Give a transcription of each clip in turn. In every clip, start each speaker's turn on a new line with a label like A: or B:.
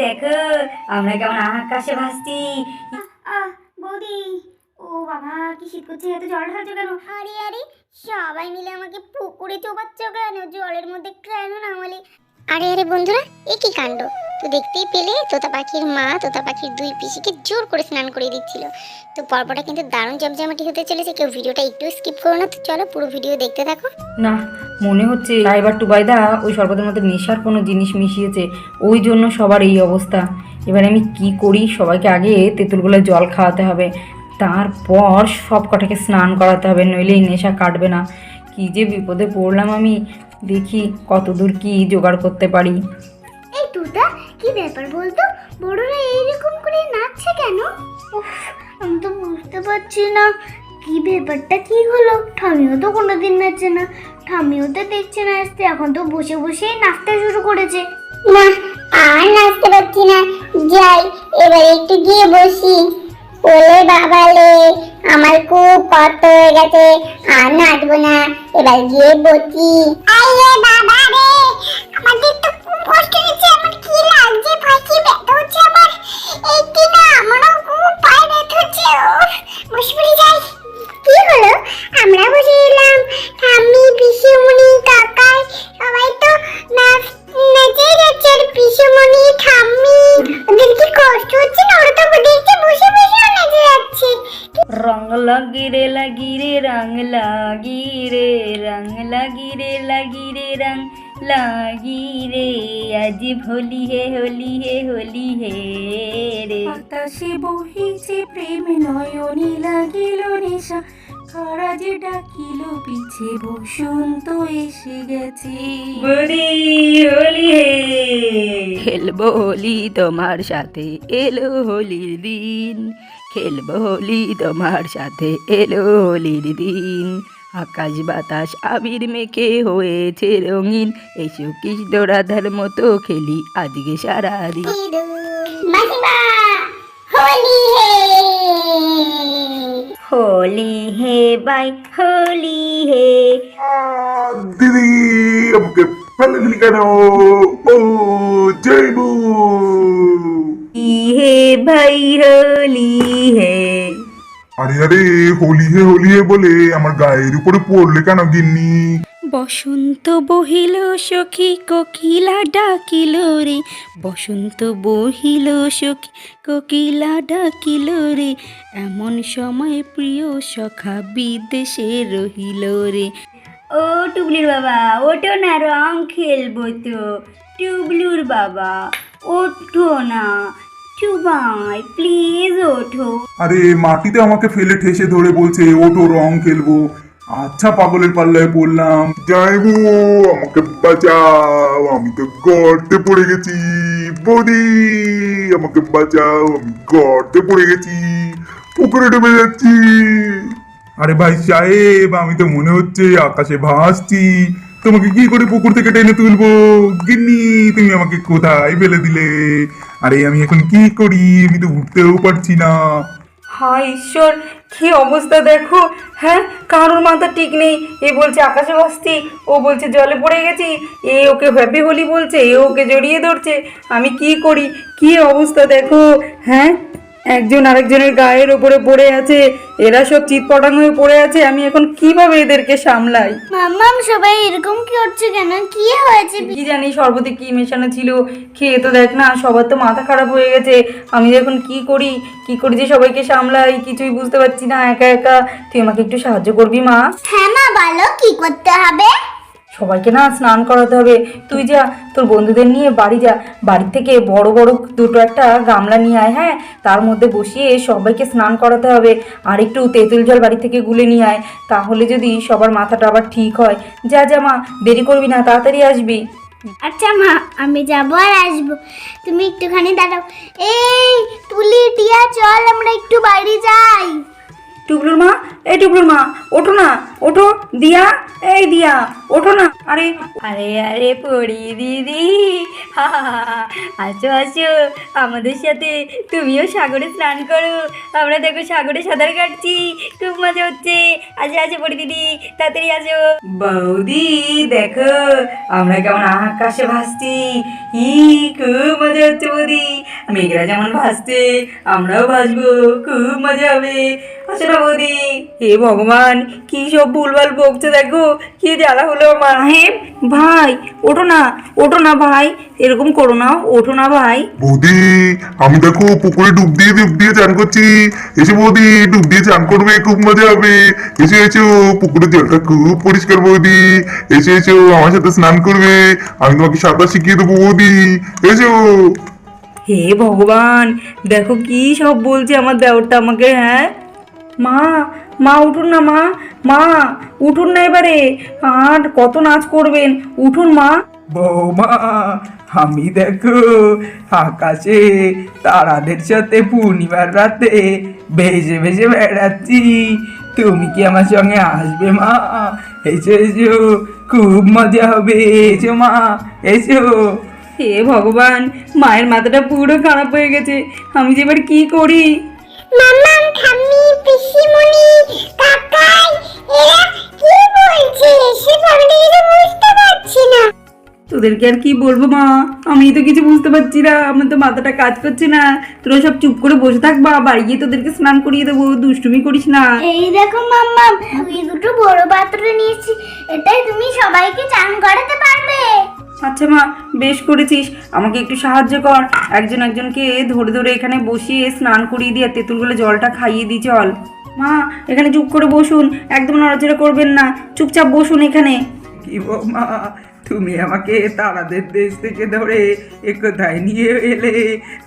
A: দেখো আমরা কেমন আকাশে ভাসছি।
B: বৌদি, ও বাবা কি শীত করছে, এত জল ঢালছো কেন? আরে আরে সবাই মিলে আমাকে পুকুরে চোবাচ্ছ কেন? জলের মধ্যে কেন নামালে? আরে আরে বন্ধুরা, এ কি কাণ্ড! তো দেখতেই পেলে তোতা পাখির মা তোতা পাখির দুই পিসিকে জোর করে স্নান করে দিচ্ছিল। তো পর্বটা কিন্তু দারুণ জমজমাটি হতে চলেছে। কেউ ভিডিওটা একটু স্কিপ করো না, তো চলো পুরো ভিডিও দেখতে থাকো।
A: না, মনে হচ্ছে এবার টুবাইদা ওই শরবতের মধ্যে নেশার কোনো জিনিস মিশিয়েছে, ওই জন্য সবার এই অবস্থা। এবার আমি কি করি, সবাইকে আগে তেঁতুলগুলো জল খাওয়াতে হবে, তারপর সব কটাকে স্নান করাতে হবে, নইলে এই নেশা কাটবে না। কি যে বিপদে পড়লাম আমি, দেখি কতদূর কি জোগাড় করতে পারি।
B: এই তোতা, কি ব্যাপার বলতো? বড়রা এইরকম করে নাচছে কেন? উফ, আমি তো বুঝতে পারছি না কি ব্যাপারটা কি হলো। ঠামিও তো কোনোদিন নাচে না, ঠামিও তো দেখছে না আসতে, এখন তো বসে বসেই নাচতে শুরু করেছে। না, আর নাচতে পারছি না, যাই এবার একটু গিয়ে বসি। ওলে বাবালে, আমার খুব কষ্ট হয়ে গেছে, আর নাচবো না, এবার গিয়ে বসি। আরে বাবা রে, আমাদের তো খুব কষ্ট হচ্ছে, আমার কি লাগছে, ভাই কি ব্যথা হচ্ছে আমার, এই কি না আমারও খুব পায়ে ব্যথা হচ্ছে। বসে পড়ে যাই। কি হলো? আমরা বসে এলাম, ঠাম্মি পিসিমণি কাকাই সবাই তো নেচে যাচ্ছে, আর পিসিমণি ঠাম্মি ওদের কি কষ্ট হচ্ছে না? ওরা তো দেখতে বসে বসে নেচে যাচ্ছে।
A: রং লাগি রে লাগি রে রং লাগি রে রং লাগি রে লাগি রে রং লাগি রে, আজ হোলি হে হোলি হে হোলি হে রে।
C: বাতাসে বহিছে প্রেম নয়নে লাগিল নেশা, কারা যে ডাকিল পিছে বসন্ত এসে গেছে।
A: বলি হোলি হে,
C: খেলবো হোলি তোমার সাথে, এলো হোলির দিন। খেলবো হোলি তোমার সাথে, এলো হোলির দিন। আকাশ বাতাস আবির মেখে হয়েছে রঙিন, এসো কৃষ্ণ রাধার মতো খেলি আজকে সারাদিন।
B: মাসিমা, হোলি হে
A: হোলি হে বাই হোলি হে।
D: দিদি আমাকে ফেলে দিলি কেন? ও জয়বু,
A: হে ভাই হোলি হে।
D: আরে আরে হোলি হে বলে আমার গায়ের উপরে পড়লে কেন গিন্নি?
C: বসন্ত বহিল সখী কোকিলা ডাকিল রে, বসন্ত বহিল সখী কোকিলা ডাকিল রে, এমন সময় প্রিয় সখা বিদেশে রহিল রে।
A: ও টুবলুর বাবা, ওঠো না, রং খেলবো তো। টুবলুর বাবা ওঠো না, টুবাই প্লিজ ওঠো।
D: আরে মাটিতে আমাকে ফেলে ঠেসে ধরে বলছে ওটো রং খেলবো। আচ্ছা পাগলের পাল্লায় পড়লাম। জয়বু আমাকে বাঁচাও, আমি তো গর্তে পড়ে গেছি। বৌদি আমাকে বাঁচাও, আমি গর্তে পড়ে গেছি, পুকুরে ডুবে যাচ্ছি। আরে ভাই সাহেব, আমি তো মনে হচ্ছে আকাশে ভাসছি, তোমাকে কি করে পুকুর থেকে টেনে তুলবো? গিন্নি তুমি আমাকে কোথায় ফেলে দিলে? আরে আমি এখন কি করি, আমি তো উঠতেও পারছি না।
A: হায় ঈশ্বর, কি অবস্থা দেখো। হ্যাঁ, কারোর মাথা ঠিক নেই। এ বলছে আকাশে ভাসছি, ও বলছে জলে পড়ে গেছি, এ ওকে হ্যাপি হোলি বলছে, এ ওকে জড়িয়ে ধরছে। আমি কি করি, কি অবস্থা দেখো। হ্যাঁ, একজন আরেকজনের গায়ের ওপরে পড়ে আছে, এরা সব চিৎপটাং হয়ে পড়ে আছে। আমি এখন কিভাবে এদেরকে সামলাই?
B: মাম্মাম, সবাই এরকম কি হচ্ছে কেন? কি হয়েছে?
A: কি জানি শরবতে কি মেশানো ছিল, খেয়ে তো দেখ না, সবার তো মাথা খারাপ হয়ে গেছে। আমি এখন কি করি যে সবাইকে সামলাই, কিছুই বুঝতে পারছি না একা একা। তুই আমাকে একটু সাহায্য করবি মা?
B: হ্যাঁ মা, বলো কি করতে হবে?
A: সবাইকে না স্নান করাতে হবে। তুই যা, তোর বন্ধুদের নিয়ে বাড়ি যা, বাড়ি থেকে বড় বড় দুটো একটা গামলা নিয়ে আয়। হ্যাঁ, তার মধ্যে বসিয়ে সবাইকে স্নান করাতে হবে। আর একটু তেঁতুল জল বাড়ি থেকে গুলে নিয়ে আয়, তাহলে যদি সবার মাথাটা আবার ঠিক হয়। যা যা মা, দেরি করবি না, তাড়াতাড়ি আসবি।
B: আচ্ছা মা, আমি যাবো আর আসবো, তুমি একটুখানি দাঁড়াও। এই তুলি টিয়া, চল আমরা একটু বাড়ি যাই।
A: টুকলুর মা, এই টুকলুর মা, ওঠো না, ওঠো। দিয়া, এই দিয়া, ওঠো না। আরে
C: আরে আরে পড়ি দিদি, আসো আসো আমাদের সাথে, তুমিও সাগরে স্নান করো। আমরা দেখো সাগরে সাঁতার কাটছি, খুব মজা হচ্ছে। আসো আসো পড়ি দিদি, তাড়াতাড়ি আসো।
A: বৌদি দেখো আমরা কেমন আকাশে ভাসছি, খুব মজা হচ্ছে বৌদি। মেঘরা যেমন ভাসছে আমরাও ভাসবো, খুব মজা হবে। আসো না বৌদি। হে ভগবান, কি সব ভুলভাল বকছে দেখো, কি জ্বালা হলো আমার। সাহেব ভাই, ওঠো না, ওঠো না ভাই, এরকম করো না, ওঠো না ভাই।
D: বৌদি আমি দেখো পুকুরে ডুব দিয়ে চান করছি। এসো বৌদি, ডুব দিয়ে চান করবে, খুব মজা হবে। এসো এসো, পুকুরের জলটা খুব পরিষ্কার বৌদি। এসো এসো, আমার সাথে স্নান করবে, আমি তোমাকে সাঁতার শিখিয়ে দেবো বৌদি। এসো।
A: হে ভগবান, দেখো কি সব বলছে আমার দেওরটা আমাকে। হ্যাঁ মা, মা উঠুন না, মা, মা উঠুন না এবারে, আর কত নাচ করবেন, উঠুন মা।
E: বৌমা, আমি দেখো আকাশে তারাদের সাথে পূর্ণিমার রাতে ভেসে ভেসে বেড়াচ্ছি। তুমি কি আমার সঙ্গে আসবে মা? এসো এসো, খুব মজা হবে। এসো মা, এসো।
A: হে ভগবান, মায়ের মাথাটা পুরো খারাপ হয়ে গেছে, আমি যে এবার কি করি।
B: মাম্মাম, ঠাম্মি, পিসিমণি, কাকাই, এরা কি বলছে? সেটা আমি কিছু বুঝতে পারছি না।
A: তোদেরকে আর কি বলবো মা, আমি তো কিছু বুঝতে পারছি না, আমার তো মাথাটা কাজ করছে না। তোরা সব চুপ করে বসে থাক, বা বাড়ি গিয়ে তোদেরকে স্নান করিয়ে দেবো, দুষ্টুমি করিস না।
B: এই দেখো মাম্মাম, আমি দুটো বড় পাত্র নিয়েছি, এটাই তুমি সবাইকে চান করাতে পারবে।
A: আচ্ছা মা, বেশ করেছিস, আমাকে একটু সাহায্য কর, একজন একজনকে ধরে ধরে এখানে বসিয়ে স্নান করিয়ে দিয়ে তেঁতুলগুলো জলটা খাইয়ে দিই চল। মা এখানে চুপ করে বসুন, একদম নড়াচড়া করবেন না, চুপচাপ বসুন এখানে।
E: কি বৌমা, তুমি আমাকে তারাদের দেশ থেকে ধরে এ কোথায় নিয়ে এলে?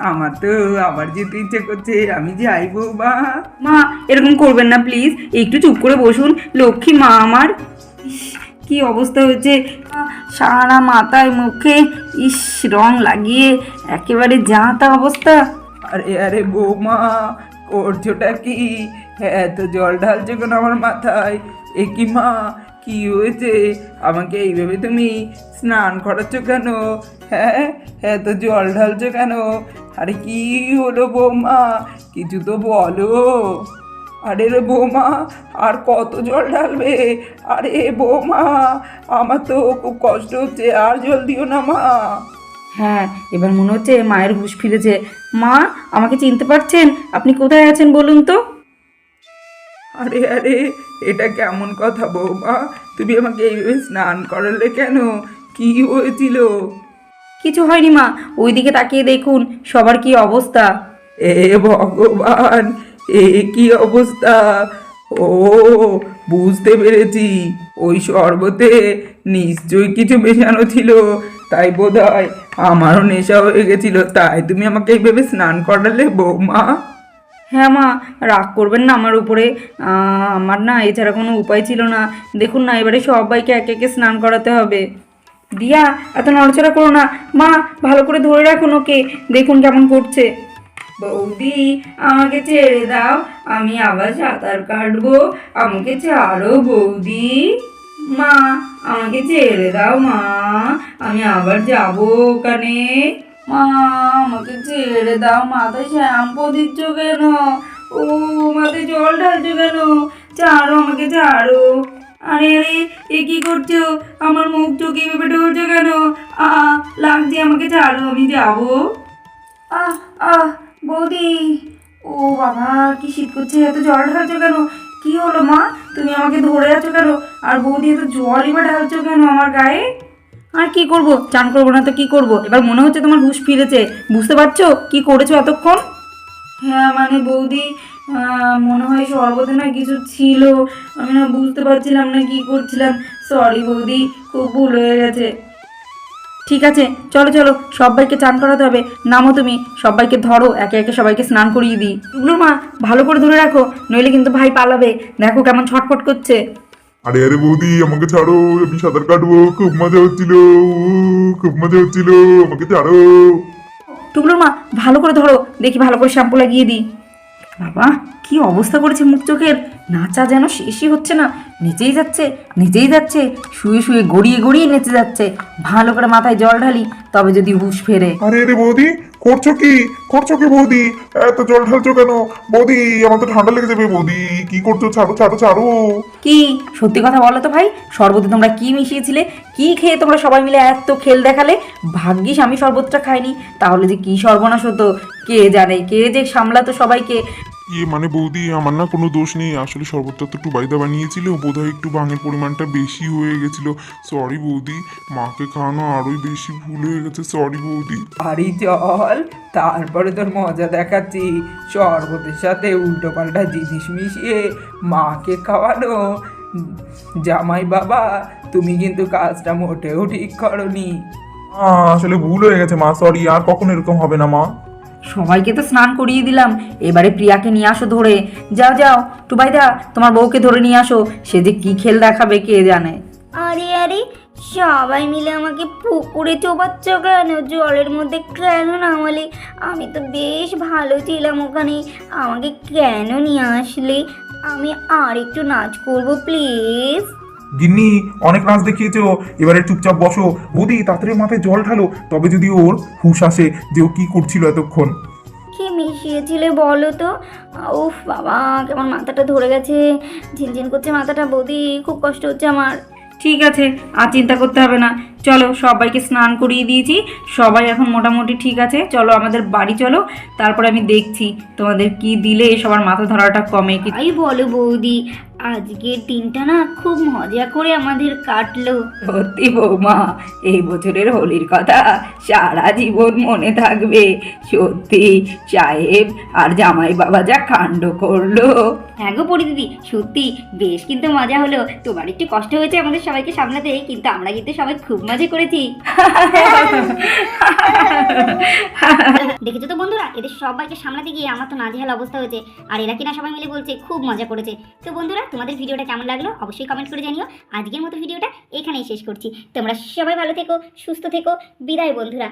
E: আমার তো আবার যেতে ইচ্ছে করছে, আমি যাই বৌমা।
A: মা এরকম করবেন না প্লিজ, একটু চুপ করে বসুন, লক্ষ্মী মা আমার। ইস, কি অবস্থা হয়েছে, সারা মাথায় মুখে ইস রং লাগিয়ে একেবারে যা তা অবস্থা।
E: আরে আরে বৌমা, করছোটা কি? এত জল ঢালছো কেন আমার মাথায়? এ কি মা, কি হয়েছে? আমাকে এইভাবে তুমি স্নান করাচ্ছ কেন? হ্যাঁ, এত জল ঢালছো কেন? আরে কি হলো বৌমা, কিছু তো বলো। আরে রে বৌমা, আর কত জল ঢালবে? আরে বৌমা, আমার তো খুব কষ্ট হচ্ছে, আর জল দিও না মা।
A: হ্যাঁ এবার মনে হচ্ছে মায়ের হুঁশ ফিরেছে। মা আমাকে চিনতে পারছেন? আপনি কোথায় আছেন বলুন তো।
E: আরে আরে, এটা কেমন কথা বৌমা? তুমি আমাকে এইভাবে স্নান করালে কেন? কি হয়েছিল?
A: কিছু হয়নি মা, ওইদিকে তাকিয়ে দেখুন সবার কি অবস্থা।
E: এ ভগবান, এ কি অবস্থা! ও, বুঝতে পেরেছি, ওই শরবতে নিশ্চয়ই কিছু মেশানো ছিল, তাই বোধহয় আমারও নেশা হয়ে গেছিল, তাই তুমি আমাকে এইভাবে স্নান করালে বৌমা।
A: হ্যাঁ মা, রাগ করবেন না আমার উপরে, আমার না এছাড়া কোনো উপায় ছিল না। দেখুন না এবারে সবাইকে একে একে স্নান করাতে হবে। দিয়া এত নড়াচড়া করো না মা, ভালো করে ধরে রাখুন ওকে, দেখুন কেমন করছে। বৌদি আমাকে ছেড়ে দাও, আমি আবার সাঁতার কাটবো, আমাকে ছাড়ো বৌদি। মা আমাকে ছেড়ে দাও মা, আমি আবার যাবো ওখানে। মা আমাকে ছেড়ে দাও, মাথায় শ্যাম্পু দিচ্ছ কেন? ও মাথায় জল ঢালছো কেন? ছাড়ো আমাকে, ছাড়ো। আরে আরে, এ কি করছো? আমার মুখ চোখে এভাবে ঢলছো কেন? লাগছে, আমাকে ছাড়ো, আমি যাবো। আহ আহ বৌদি, ও বাবা কি শীত করছে, এত জল ঢালছো কেন? কি হলো মা, তুমি আমাকে ধরে আছো কেন? আর বৌদি এত জলই বা ঢালছো কেন আমার গায়ে? আর কি করব, চান করবো না তো কি করব? এবার মনে হচ্ছে তোমার হুঁশ ফিরেছে, বুঝতে পারছো কি করেছো এতক্ষণ? হ্যাঁ মানে বৌদি, মনে হয় শরবতে না কিছু ছিল, আমি না বুঝতে পারছিলাম না কি করছিলাম, সরি বৌদি, খুব ভুল হয়ে গেছে। ঠিক আছে চলো চলো, সবাইকে চান করাতে হবে, নামো তুমি, সবাইকে ধরো, একে একে সবাইকে স্নান করিয়ে দিই। টুকলুর মা ভালো করে ধরে রাখো, নইলে কিন্তু ভাই পালাবে, দেখো কেমন ছটফট করছে।
D: আরে আরে বৌদি, আমাকে ছাড়ো, আমি সাঁতার কাটবো, খুব মজা হচ্ছিল, খুব মজা হচ্ছিল, আমাকে ছাড়ো।
A: টুকলুর মা ভালো করে ধরো, দেখি ভালো করে শ্যাম্পু লাগিয়ে দিই। বাবা কি অবস্থা করেছে মুখ চোখের, নাচা যেন শেষই হচ্ছে না, নেচেই যাচ্ছে নেচেই যাচ্ছে, শুয়ে শুয়ে গড়িয়ে গড়িয়ে নেচে যাচ্ছে। ভালো করে মাথায় জল ঢালি তবে যদি হুঁশ ফেরে।
D: আরে রে বৌদি, করছো কি বৌদি? এত জল ঢালছো কেন বৌদি? আমার তো ঠান্ডা লেগে যাবে বৌদি। কি করছো? ছাড়ো ছাড়ো ছাড়ো।
A: কি সত্যি কথা বলো তো ভাই, শরবতে তোমরা কি মিশিয়েছিলে? কি খেয়ে তোমরা সবাই মিলে এত খেল দেখালে? ভাগ্যিস আমি শরবতটা খাইনি, তাহলে যে কি সর্বনাশ হতো কে জানে, কে যে সামলাতো সবাইকে।
D: মানে বৌদি, আমার না কোনো দোষ নেই। আসলে শরবতটা তো টুবাইদা বানিয়েছিল, বোধহয় একটু ভাঙের পরিমাণটা বেশি হয়ে গেছিল। সরি বৌদি, মাকে খাওয়ানো আরোই বেশি ভুল হয়ে গেছে। সরি বৌদি।
E: বাড়ি চল, তারপরে তোর মজা দেখাচ্ছি। শরবতের সাথে উল্টো পাল্টা জিনিস মিশিয়ে মাকে খাওয়ানো। জামাই বাবা, তুমি কিন্তু কাজটা মোটেও ঠিক করনি।
D: আসলে ভুল হয়ে গেছে মা, সরি। আর কখনো এরকম হবে না মা।
A: সবাইকে তো স্নান করিয়ে দিলাম, এবারে প্রিয়াকে নিয়ে আসো ধরে। যাও যাও টুবাইদা, তোমার বউকে ধরে নিয়ে আসো, সে যে কি খেল দেখাবে কে জানে।
B: আরে আরে, সবাই মিলে আমাকে পুকুরে চোবাচ্ছ কেন? জলের মধ্যে কেন নামালে? আমি তো বেশ ভালো ছিলাম ওখানে, আমাকে কেন নিয়ে আসলে? আমি আর একটু নাচ করবো প্লিজ।
D: গিন্নি, অনেক নাচ দেখিয়েছো, এবারে চুপচাপ বসো। বৌদি তাড়াতাড়ি মাথায় জল ঢালো, তবে যদি ওর হুঁশ আসে যে ও কি করছিল এতক্ষণ।
B: কি মিশিয়েছিলে বলো তো? উফ বাবা, কেমন মাথাটা ধরে গেছে, ঝিনঝিন করছে মাথাটা বৌদি, খুব কষ্ট হচ্ছে আমার।
A: ঠিক আছে, আর চিন্তা করতে হবে না, চলো সবাইকে স্নান করিয়ে দিয়েছি, সবাই এখন মোটামুটি ঠিক আছে। চলো আমাদের বাড়ি চলো, তারপরে আমি দেখছি তোমাদের কি দিলে সবার মাথা ধরাটা কমে। কি
B: তাই বলো বৌদি, আজকের দিনটা না খুব মজা করে আমাদের কাটলো।
A: সত্যি বৌমা, এই বছরের হোলির কথা সারা জীবন মনে থাকবে। সত্যি সাহেব আর জামাই বাবা যা কাণ্ড করলো।
B: হ্যাঁ গো পরি দিদি, সত্যি বেশ কিন্তু মজা হলো। তোমার একটু কষ্ট হয়েছে আমাদের সবাইকে সামলাতে, কিন্তু আমরা কিন্তু সবাই খুব মজা করেছি। দেখেছো তো বন্ধুরা, এদের সবাইকে সামলাতে গিয়ে আমার তো নাজেহাল অবস্থা হয়েছে, আর এরা কিনা সবাই মিলে বলছে খুব মজা করেছে। তো বন্ধুরা, তোমাদের ভিডিওটা কেমন লাগলো অবশ্যই কমেন্ট করে জানিও। আজকের মতো ভিডিওটা এখানেই শেষ করছি। তোমরা সবাই ভালো থেকো, সুস্থ থেকো, বিদায় বন্ধুরা।